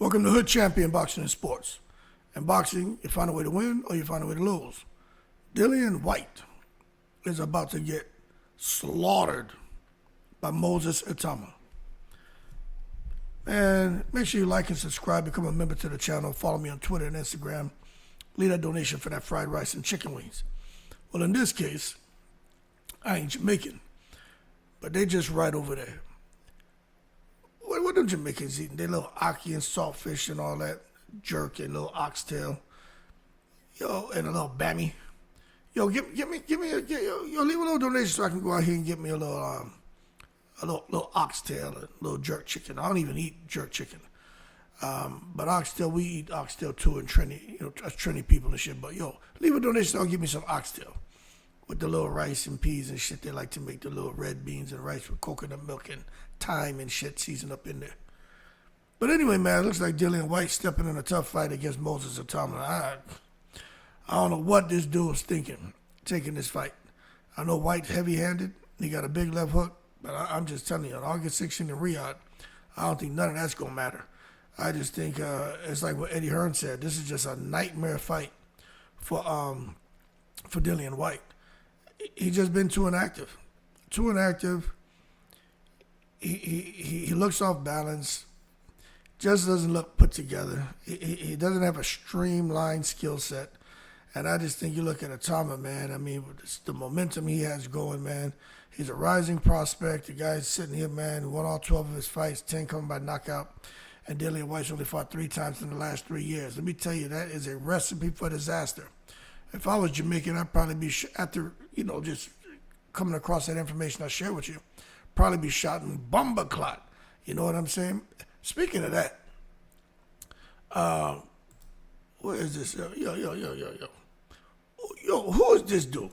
Welcome to Hood Champion Boxing and Sports. In boxing, you find a way to win or you find a way to lose. Dillian Whyte is about to get slaughtered by Moses Itauma. And make sure you like and subscribe, become a member to the channel, follow me on Twitter and Instagram. Leave that donation for that fried rice and chicken wings. Well, in this case, I ain't Jamaican, but they just right over there. What them Jamaicans eating? They little ackee and saltfish and all that jerk and little oxtail, and a little bammy. Give me leave a little donation so I can go out here and get me a little oxtail, a little jerk chicken. I don't even eat jerk chicken, but oxtail, we eat oxtail too in Trinity, us Trinity people and shit. But leave a donation so I'll give me some oxtail with the little rice and peas and shit. They like to make the little red beans and rice with coconut milk and thyme and shit seasoned up in there. But anyway, man, it looks like Dillian Whyte stepping in a tough fight against Moses Itauma. I don't know what this dude was thinking, taking this fight. I know Whyte's heavy-handed. He got a big left hook. But I'm just telling you, on August 16th in Riyadh, I don't think none of that's going to matter. I just think it's like what Eddie Hearn said. This is just a nightmare fight for Dillian Whyte. He's just been too inactive. Too inactive. He looks off balance. Just doesn't look put together. He doesn't have a streamlined skill set. And I just think you look at Itauma, man. I mean, the momentum he has going, man. He's a rising prospect. The guy's sitting here, man, who won all 12 of his fights, 10 coming by knockout. And Dillian Whyte's only fought 3 times in the last 3 years. Let me tell you, that is a recipe for disaster. If I was Jamaican, I'd probably be, after, just coming across that information I share with you, probably be shot in bomba clot. You know what I'm saying? Speaking of that, what is this? Yo, who is this dude?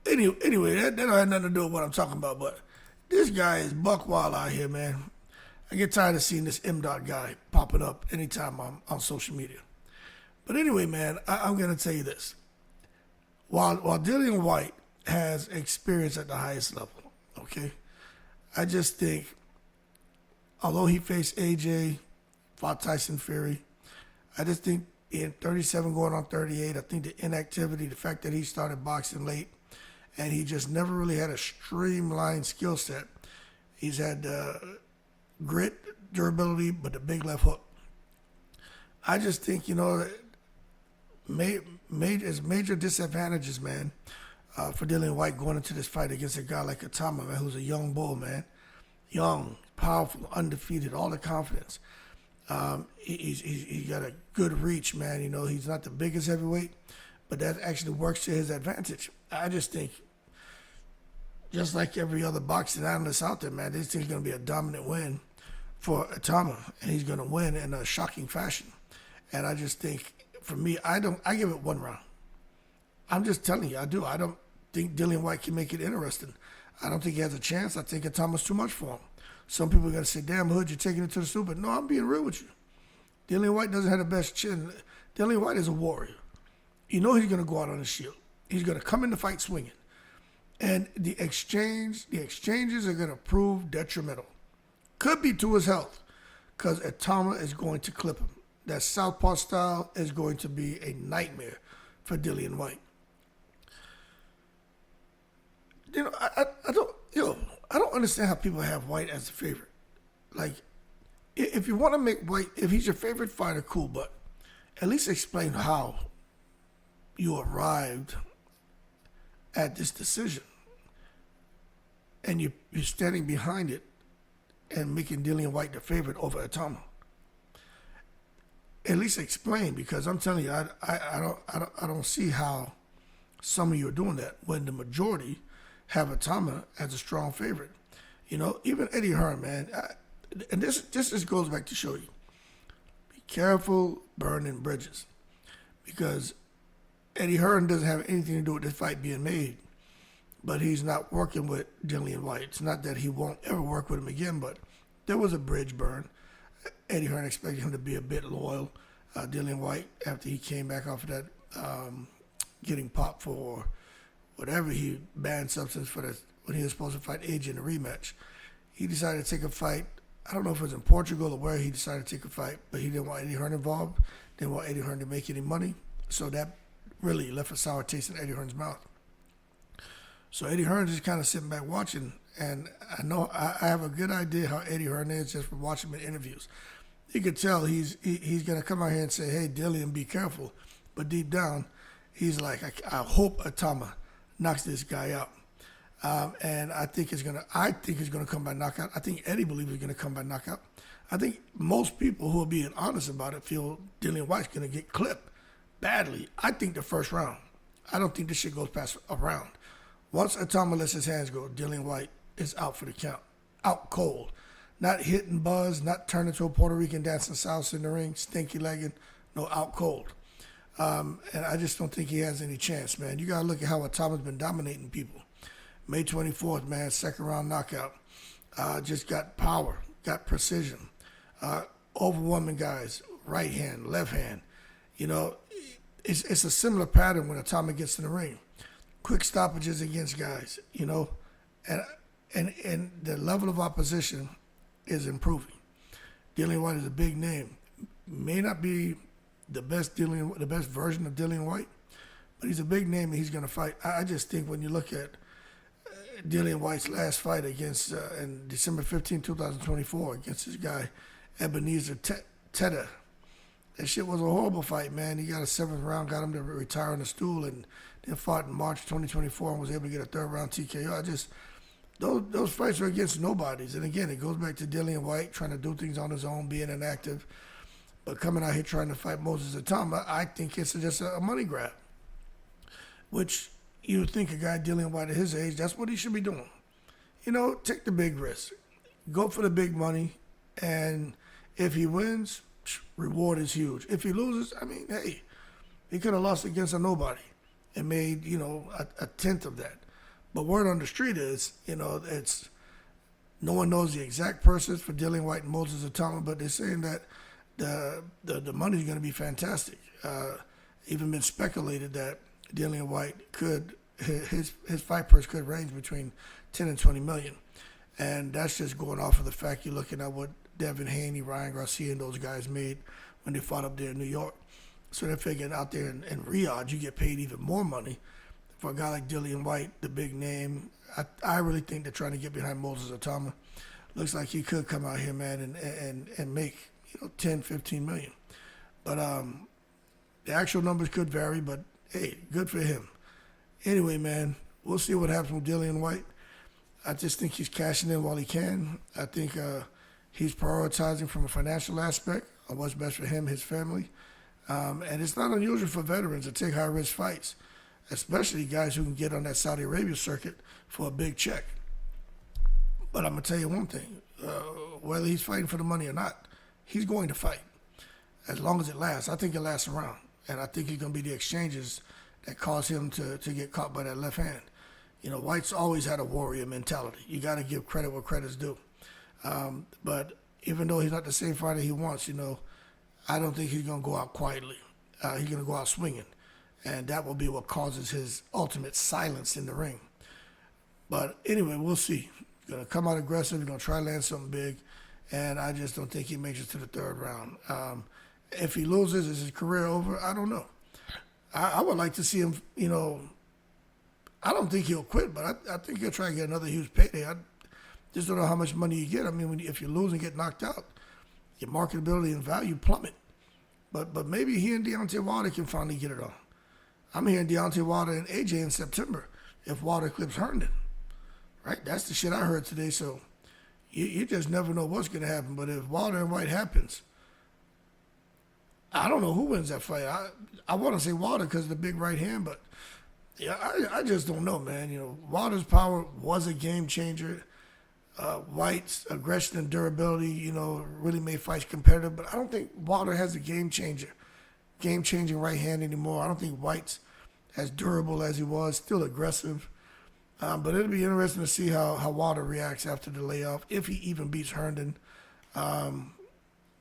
Anyway, that don't have nothing to do with what I'm talking about, but this guy is buck wild out here, man. I get tired of seeing this M. guy popping up anytime I'm on social media. But anyway, man, I'm going to tell you this. While Dillian Whyte has experience at the highest level, okay, I just think, although he faced AJ, fought Tyson Fury, I just think in 37 going on 38, I think the inactivity, the fact that he started boxing late, and he just never really had a streamlined skill set. He's had grit, durability, but the big left hook. I just think, major disadvantages, man, for Dillian Whyte going into this fight against a guy like Itauma, man, who's a young bull, man. Young, powerful, undefeated, all the confidence. He's got a good reach, man. He's not the biggest heavyweight, but that actually works to his advantage. I just think, just like every other boxing analyst out there, man, this thing's going to be a dominant win for Itauma, and he's going to win in a shocking fashion. And I just think, for me, I give it 1 round. I'm just telling you, I do. I don't think Dillian Whyte can make it interesting. I don't think he has a chance. I think Itauma's too much for him. Some people are going to say, damn, Hood, you're taking it to the super. No, I'm being real with you. Dillian Whyte doesn't have the best chin. Dillian Whyte is a warrior. He's going to go out on his shield. He's going to come in the fight swinging. And the exchanges are going to prove detrimental. Could be to his health, because Itauma is going to clip him. That southpaw style is going to be a nightmare for Dillian Whyte. I don't understand how people have Whyte as a favorite. Like, if you want to make Whyte, if he's your favorite fighter, cool, but at least explain how you arrived at this decision. And you're standing behind it and making Dillian Whyte the favorite over Itauma. At least explain, because I'm telling you, I don't see how some of you are doing that when the majority have Itauma as a strong favorite. Even Eddie Hearn, man. And this just goes back to show you, be careful burning bridges, because Eddie Hearn doesn't have anything to do with this fight being made, but he's not working with Dillian Whyte. It's not that he won't ever work with him again, but there was a bridge burn. Eddie Hearn expected him to be a bit loyal. Dillian Whyte, after he came back off of that, getting popped for whatever he banned substance for when he was supposed to fight AJ in a rematch. he decided to take a fight. I don't know if it was in Portugal or where he decided to take a fight, but he didn't want Eddie Hearn involved. Didn't want Eddie Hearn to make any money. So that really left a sour taste in Eddie Hearn's mouth. So Eddie Hearn just kind of sitting back watching, and I know I have a good idea how Eddie Hearn is just from watching him in interviews. You could tell he's going to come out here and say, hey, Dillian, be careful. But deep down, he's like, I hope Itauma knocks this guy out. And I think it's gonna come by knockout. I think Eddie believes it's gonna come by knockout. I think most people who are being honest about it feel Dillian Whyte's gonna get clipped badly. I think the first round. I don't think this shit goes past a round. Once Itauma lets his hands go, Dillian Whyte is out for the count. Out cold. Not hitting buzz, not turning to a Puerto Rican dancing salsa in the ring, stinky legging, no, out cold. And I just don't think he has any chance, man. You gotta look at how Itauma's been dominating people. May 24th, man, second round knockout. Just got power, got precision. Overwhelming guys, right hand, left hand. You know, it's a similar pattern when Itauma gets in the ring. Quick stoppages against guys, you know, and the level of opposition is improving. Dillian Whyte is a big name. May not be the best version of Dillian Whyte, but he's a big name and he's going to fight. I just think when you look at Dillian Whyte's last fight against in December 15, 2024, against this guy Ebenezer Tedder. That shit was a horrible fight, man. He got a 7th round, got him to retire on the stool, and then fought in March 2024 and was able to get a 3rd round TKO. Those fights are against nobodies. And again, it goes back to Dillian Whyte trying to do things on his own, being inactive, but coming out here trying to fight Moses Itauma. I think it's just a money grab, which you would think a guy Dillian Whyte at his age, that's what he should be doing. You know, take the big risk. Go for the big money. And if he wins, reward is huge. If he loses, I mean, hey, he could have lost against a nobody and made, you know, a tenth of that. But word on the street is, you know, it's no one knows the exact purses for Dillian Whyte and Moses Itauma, but they're saying that the money's going to be fantastic. Even been speculated that Dillian Whyte could his fight purse could range between 10 and 20 million, and that's just going off of the fact you're looking at what Devin Haney, Ryan Garcia, and those guys made when they fought up there in New York. So they're figuring out there in Riyadh you get paid even more money for a guy like Dillian Whyte, the big name. I really think they're trying to get behind Moses Itauma. Looks like he could come out here, man, and make 10, 15 million. But the actual numbers could vary, but hey, good for him. Anyway, man, we'll see what happens with Dillian Whyte. I just think he's cashing in while he can. I think he's prioritizing from a financial aspect on what's best for him, his family. And it's not unusual for veterans to take high-risk fights, especially guys who can get on that Saudi Arabia circuit for a big check. But I'm going to tell you one thing. Whether he's fighting for the money or not, he's going to fight as long as it lasts. I think it lasts around. And I think it's going to be the exchanges that cause him to get caught by that left hand. You know, Whyte's always had a warrior mentality. You got to give credit where credit's due. But even though he's not the same fighter he wants, I don't think he's going to go out quietly. He's going to go out swinging. And that will be what causes his ultimate silence in the ring. But anyway, we'll see. He's going to come out aggressive. He's going to try to land something big. And I just don't think he makes it to the 3rd round. If he loses, is his career over? I don't know. I would like to see him, I don't think he'll quit, but I think he'll try to get another huge payday. I just don't know how much money you get. I mean, if you lose and get knocked out, your marketability and value plummet. But maybe he and Deontay Wilder can finally get it on. I'm hearing Deontay Wilder and AJ in September if Wilder clips Herndon. Right? That's the shit I heard today. So you just never know what's going to happen. But if Wilder and Whyte happens, I don't know who wins that fight. I want to say Wilder because of the big right hand, but yeah, I just don't know, man. Wilder's power was a game changer. Whyte's aggression and durability, really made fights competitive. But I don't think Wilder has a game-changing right hand anymore. I don't think Whyte's as durable as he was, still aggressive. But it'll be interesting to see how Wilder reacts after the layoff, if he even beats Herndon.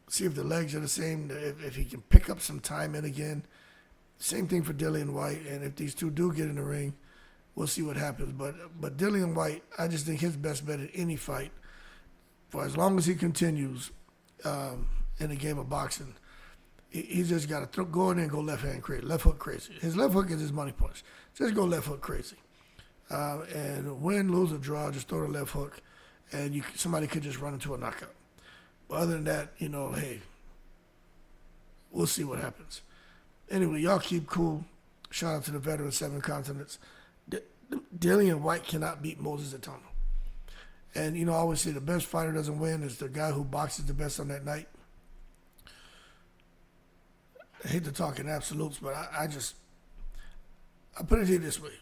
See if the legs are the same, if he can pick up some time in again. Same thing for Dillian Whyte. And if these two do get in the ring, we'll see what happens. But Dillian Whyte, I just think his best bet in any fight for as long as he continues in the game of boxing, he's just got to go in there and go left hand crazy, left hook crazy. His left hook is his money punch. Just go left hook crazy. And win, lose, or draw, just throw the left hook, and somebody could just run into a knockout. But other than that, hey, we'll see what happens. Anyway, y'all keep cool. Shout out to the veteran 7 continents. Dillian Whyte cannot beat Moses Itauma. And, I always say the best fighter doesn't win. It's the guy who boxes the best on that night. I hate to talk in absolutes, but I put it here this way.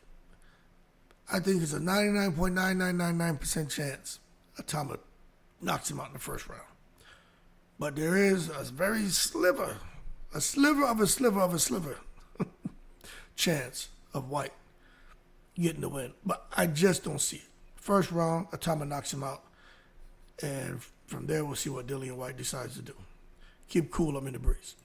I think it's a 99.9999% chance Itauma knocks him out in the first round. But there is a very sliver chance of Whyte getting the win. But I just don't see it. First round, Itauma knocks him out. And from there, we'll see what Dillian Whyte decides to do. Keep cool. I'm in the breeze.